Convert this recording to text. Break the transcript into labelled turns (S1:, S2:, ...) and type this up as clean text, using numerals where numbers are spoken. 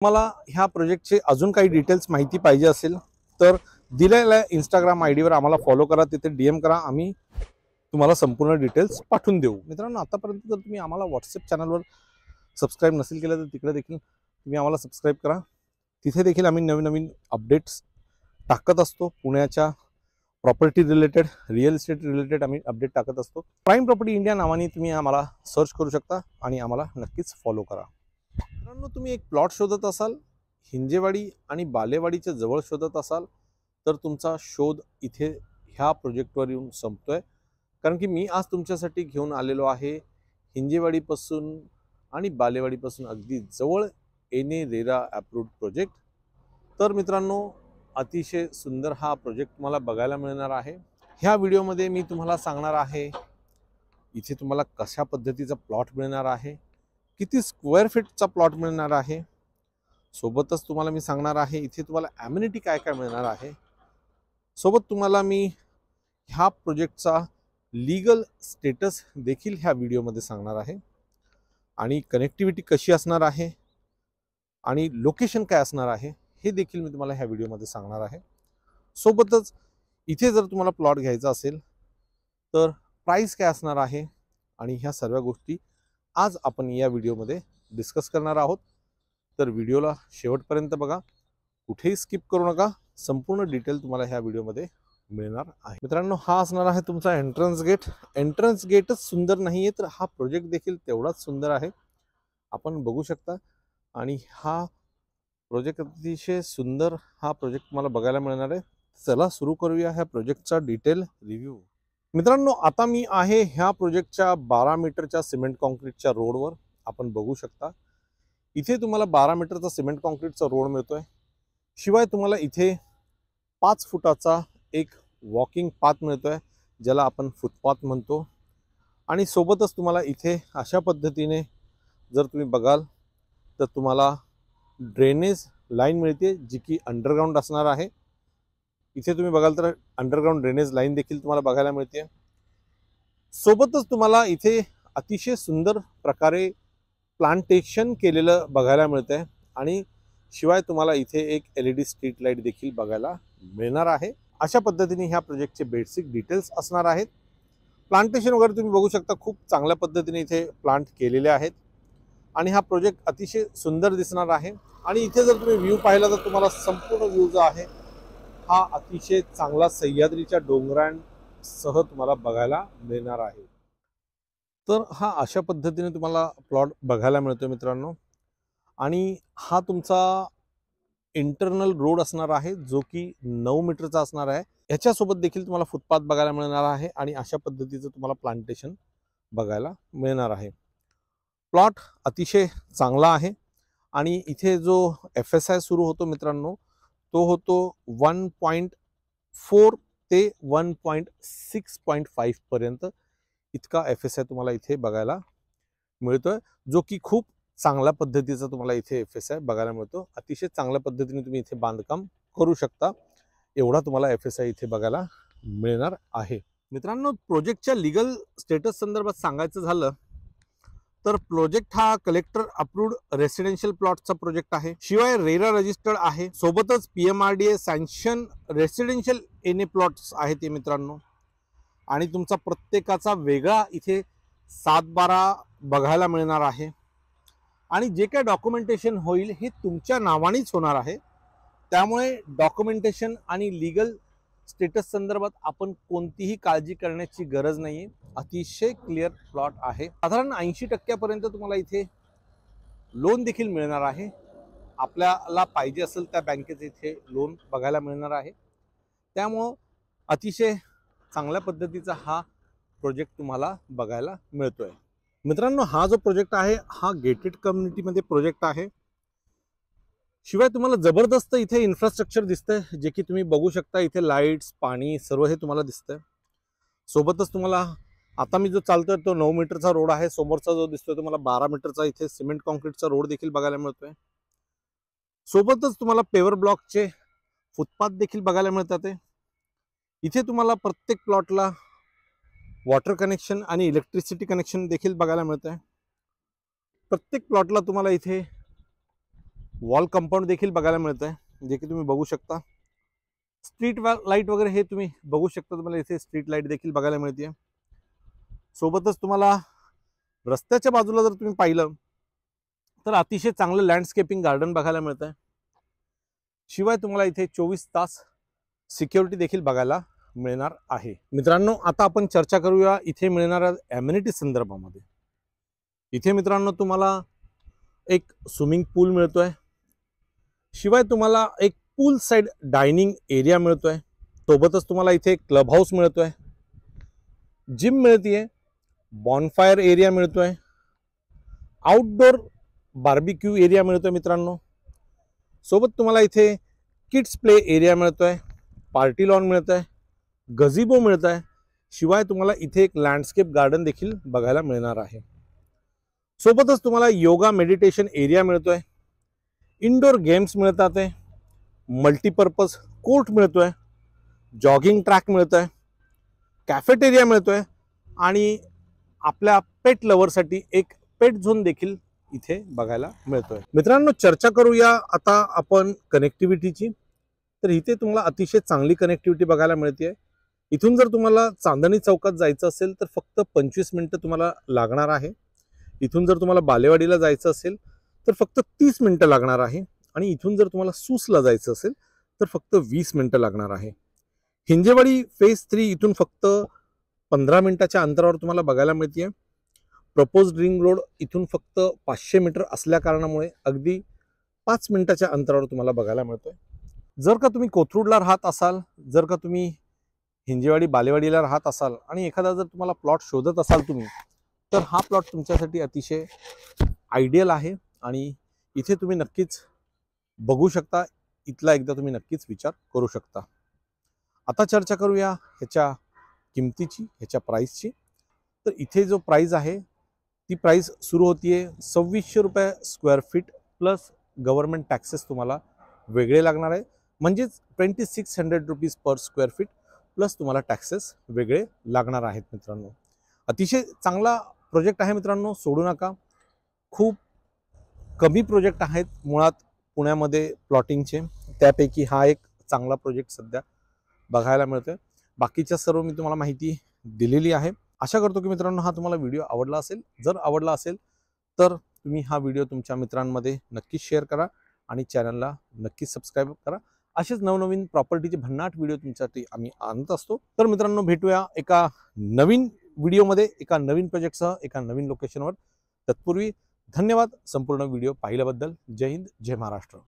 S1: मला ह्या प्रोजेक्टचे अजून काही डिटेल्स माहिती पाहिजे असेल तर दिलेल्या इंस्टाग्राम आयडीवर आम्हाला फॉलो करा, तिथे डीएम करा, आम्ही तुम्हाला संपूर्ण डिटेल्स पाठवून देऊ। मित्रांनो, आतापर्यंत जर तुम्ही आम्हाला व्हॉट्सअप चॅनलवर सबस्क्राईब नसेल केलं तर तिकडे देखील तुम्ही आम्हाला सबस्क्राईब करा। तिथे देखील आम्ही नवीन नवीन अपडेट्स टाकत असतो। पुण्याच्या property related, real estate related आम्ही अपडेट टाकत असतो। प्राईम प्रॉपर्टी इंडिया नावाने तुम्ही आम्हाला सर्च करू शकता आणि आम्हाला नक्कीच फॉलो करा। मित्रांनो, तुम्ही एक प्लॉट शोधत असाल, हिंजेवाडी आणि बालेवाडीच्या जवळ शोधत असाल तर तुमचा शोध इथे ह्या प्रोजेक्टवर येऊन संपतोय। कारण की मी आज तुमच्यासाठी घेऊन आलेलो आहे हिंजेवाडीपासून आणि बालेवाडीपासून अगदी जवळ एने रेरा अप्रूव्ड प्रोजेक्ट। तर मित्रांनो, अतिशय सुंदर हा प्रोजेक्ट तुम्हाला बघायला मिळणार आहे। ह्या व्हिडिओमध्ये मी तुम्हाला सांगणार आहे इथे तुम्हाला कशा पद्धतीचा प्लॉट मिळणार आहे, किती स्क्वेअर फीटचा प्लॉट मिळणार आहे, सोबतच तुम्हाला मी सांगणार आहे इथे तुम्हाला ॲम्युनिटी काय काय मिळणार आहे। सोबत तुम्हाला मी ह्या प्रोजेक्टचा लीगल स्टेटस देखील ह्या व्हिडिओमध्ये सांगणार आहे आणि कनेक्टिव्हिटी कशी असणार आहे आणि लोकेशन काय असणार आहे हे देखील मी तुम्हाला ह्या व्हिडिओमध्ये सांगणार आहे। सोबतच इथे जर तुम्हाला प्लॉट घ्यायचा असेल तर प्राइस काय असणार आहे आणि ह्या सर्व गोष्टी आज आपण या व्हिडिओमध्ये डिस्कस करणार आहोत। तर व्हिडिओला शेवटपर्यंत बघा, कुठेही स्किप करू नका, संपूर्ण डिटेल तुम्हाला ह्या व्हिडिओमध्ये मिळणार आहे। मित्रांनो, हा असणार आहे तुमचा एंट्रन्स गेट। एंट्रन्स गेटच सुंदर नाहीये तर हा प्रोजेक्ट देखील तेवढाच सुंदर आहे, आपण बघू शकता। आणि हा प्रोजेक्ट अतिशय सुंदर हा प्रोजेक्ट तुम्हाला बघायला मिळणार आहे। चला सुरू करूया ह्या प्रोजेक्टचा डिटेल रिव्ह्यू। मित्रांनो, आता मी आहे ह्या प्रोजेक्टच्या 12 मीटरच्या सिमेंट कॉन्क्रीटच्या रोडवर। आपण बघू शकता इथे तुम्हाला 12 मीटरचा सिमेंट कॉन्क्रीटचा रोड मिळतोय। शिवाय तुम्हाला इथे 5 फुटाचा एक वॉकिंग पाथ मिळतोय, ज्याला आपण फुटपाथ म्हणतो। आणि सोबतच तुम्हाला इथे अशा पद्धतीने जर तुम्ही बघाल तर तुम्हाला ड्रेनेज लाईन मिळते, जी की अंडरग्राउंड असणार आहे। इथे तुम्ही बघाल तर अंडरग्राउंड ड्रेनेज लाईन देखील तुम्हाला बघायला मिळते। सोबतच तुम्हाला इथे अतिशय सुंदर प्रकारे प्लांटेशन केलेलं बघायला मिळतंय आणि शिवाय तुम्हाला इथे एक LED स्ट्रीट लाईट देखील बघायला मिळणार आहे। अशा पद्धतीने ह्या प्रोजेक्टचे बेसिक डिटेल्स असणार आहेत। प्लांटेशन वगैरे तुम्ही बघू शकता, खूप चांगल्या पद्धतीने इथे प्लांट केलेले आहेत आणि हा प्रोजेक्ट अतिशय सुंदर दिसणार आहे। आणि इथे जर तुम्ही व्ह्यू पाहिला तर तुम्हाला संपूर्ण व्ह्यू जो आहे हा अतिशय चांगला सह्याद्रीच्या डोंगरांसह तुम्हाला बघायला मिळणार आहे। तर हा अशा पद्धतीने तुम्हाला प्लॉट बघायला मिळतोय मित्रांनो। आणि हा तुमचा इंटरनल रोड असणार आहे, जो की 9 मीटरचा असणार आहे। याच्यासोबत देखील तुम्हाला फुटपाथ बघायला मिळणार आहे आणि अशा पद्धतीचं तुम्हाला प्लांटेशन बघायला मिळणार आहे। प्लॉट अतिशय चांगला आहे आणि इथे जो FSI सुरू होतो मित्रांनो, तो होतो 1.4 ते 1.6.5 पर्यंत इतका FSI तुम्हाला इथे बघायला मिळतोय, जो की खूप चांगल्या पद्धतीचा तुम्हाला इथे FSI बघायला मिळतो। अतिशय चांगल्या पद्धतीने तुम्ही इथे बांधकाम करू शकता, एवढा तुम्हाला FSI इथे बघायला मिळणार आहे। मित्रांनो, प्रोजेक्टच्या लीगल स्टेटस संदर्भात सांगायचं झालं तर प्रोजेक्ट हा कलेक्टर अप्रूव्ड रेसिडेन्शियल प्लॉटचा प्रोजेक्ट आहे। शिवाय रेरा रजिस्टर्ड आहे। सोबतच PMRDA सँक्शन रेसिडेन्शियल एने प्लॉट्स आहेत ते मित्रांनो। आणि तुमचा प्रत्येकाचा वेगळा इथे 7/12 बघायला मिळणार आहे। आणि जे काय डॉक्युमेंटेशन होईल हे तुमच्या नावानेच होणार आहे, त्यामुळे डॉक्युमेंटेशन आणि लीगल स्टेटस संदर्भात आपण कोणतीही काळजी करण्याची गरज नाहीये। अतिशय क्लिअर प्लॉट आहे। साधारण 80% पर्यंत तुम्हाला इथे लोन देखील मिळणार आहे। आपल्याला पाहिजे असेल त्या बँकेचे इथे लोन बघायला मिळणार आहे। त्यामुळे अतिशय चांगल्या पद्धतीचा हा प्रोजेक्ट तुम्हाला बघायला मिळतोय। मित्रांनो, हा जो प्रोजेक्ट आहे हा गेटेड कम्युनिटीमध्ये प्रोजेक्ट आहे। शिवाय तुम्हाला जबरदस्त इथे इन्फ्रास्ट्रक्चर दिसतंय, जे की तुम्ही बघू शकता। इथे लाईट्स, पाणी सर्व हे तुम्हाला दिसतंय। सोबतच तुम्हाला आता मी जो चालतोय तो 9 मीटरचा रोड आहे। समोरचा जो दिसतोय तुम्हाला 12 मीटरचा इथे सिमेंट कॉन्क्रीटचा रोड देखील बघायला मिळतोय। सोबतच तुम्हाला पेवर ब्लॉकचे फुटपाथ देखील बघायला मिळतात। इथे तुम्हाला प्रत्येक प्लॉटला वॉटर कनेक्शन आणि इलेक्ट्रिसिटी कनेक्शन देखील बघायला मिळतंय। प्रत्येक प्लॉटला तुम्हाला इथे वॉल कंपाऊंड देखील बघायला मिळत आहे, जे की तुम्ही बघू शकता. स्ट्रीट लाईट वगैरे हे तुम्ही बघू शकता, तुम्हाला इथे स्ट्रीट लाईट देखील बघायला मिळते. सोबतच तुम्हाला रस्त्याच्या बाजूला जर तुम्ही पाहिलं तर अतिशय चांगलं लँडस्केपिंग गार्डन बघायला मिळत आहे. शिवाय तुम्हाला इथे 24 तास सिक्युरिटी देखील बघायला मिळणार आहे. मित्रांनो, आता आपण चर्चा करूया इथे मिळणाऱ्या ॲम्युनिटी संदर्भामध्ये. इथे मित्रांनो तुम्हाला एक स्विमिंग पूल मिळतोय. शिवाय तुम्हाला एक पूल साइड डायनिंग एरिया मिळतोय. सोबतच तुम्हाला इथे क्लब हाऊस मिळतोय, जिम मिळतीये, बॉनफायर एरिया मिळतोय, आउटडोर बार्बिक्यू एरिया मिळतोय मित्रांनो. सोबत तुम्हाला इथे किड्स प्ले एरिया मिळतोय, पार्टी लॉन मिळतोय, गझिबो मिळतोय. शिवाय तुम्हाला इथे एक लँडस्केप गार्डन देखील बघायला मिळणार आहे. सोबतच तुम्हाला योगा मेडिटेशन एरिया मिळतोय, इंडोर गेम्स मिळतात, मल्टीपर्पज कोर्ट मिळतोय, जॉगिंग ट्रॅक मिळतोय, कॅफेटेरिया मिळतोय आणि आपल्या पेट लव्हरसाठी एक पेट झोन देखील इथे बघायला मिळतोय. मित्रांनो, चर्चा करूया आता आपण कनेक्टिव्हिटीची. तर इथे तुम्हाला अतिशय चांगली कनेक्टिव्हिटी बघायला मिळते. इथून जर तुम्हाला चांदणी चौकात जायचं असेल तर फक्त 25 मिनिटं तुम्हाला लागणार आहे. इथून जर तुम्हाला बालेवाडीला जायचं असेल तर फक्त 30 मिनिटं लागणार आहे. आणि इथून जर तुम्हाला सूसला जायचं असेल तर फक्त 20 मिनिटं लागणार आहे. हिंजेवाडी फेज 3 इथून फक्त 15 मिनिटाच्या अंतरावर तुम्हाला बघायला मिळते. प्रपोज रिंग रोड इथून फक्त 500 मीटर असल्या कारणामुळे अगदी 5 मिनिटाच्या अंतरावर तुम्हाला बघायला मिळतोय. जर का तुम्ही कोथरूडला राहत असाल, जर का तुम्ही हिंजेवाडी बालेवाडीला राहत असाल आणि एखादा जर तुम्हाला प्लॉट शोधत असाल तुम्ही, तर हा प्लॉट तुमच्यासाठी अतिशय आयडियल आहे आणि इथे तुम्ही नक्कीच बघू शकता. इथला एकदा तुम्ही नक्कीच विचार करू शकता. आता चर्चा करूया ह्याच्या किमतीची, ह्याच्या प्राईसची. तर इथे जो प्राईस आहे ती प्राईस सुरू होतीये 2600 रुपये square feet plus government taxes तुम्हाला वेगळे लागणार आहे. म्हणजेच 2600 rupees per square feet plus तुम्हाला टॅक्सेस वेगळे लागणार आहेत. मित्रांनो, अतिशय चांगला प्रोजेक्ट आहे मित्रांनो, सोडू नका. खूप कमी प्रोजेक्ट आहेत मुळात पुण्यामध्ये प्लॉटिंगचे, त्यापैकी हा एक चांगला प्रोजेक्ट सध्या बघायला मिळतोय. बाकीच्या सर्व मी तुम्हाला माहिती दिलेली आहे. आशा करतो की मित्रांनो हा तुम्हाला व्हिडिओ आवडला असेल. जर आवडला असेल तर तुम्ही हा व्हिडिओ तुमच्या मित्रांमध्ये नक्कीच शेअर करा आणि चॅनलला नक्कीच सबस्क्राईब करा. असेच नवनवीन प्रॉपर्टीचे भन्नाट व्हिडिओ तुमच्यासाठी आम्ही आणत असतो. तर मित्रांनो, भेटूया एका नवीन व्हिडिओमध्ये, एका नवीन प्रोजेक्टसह, एका नवीन लोकेशनवर. तत्पूर्वी धन्यवाद संपूर्ण व्हिडिओ पाहिल्याबद्दल. जय हिंद, जय महाराष्ट्र.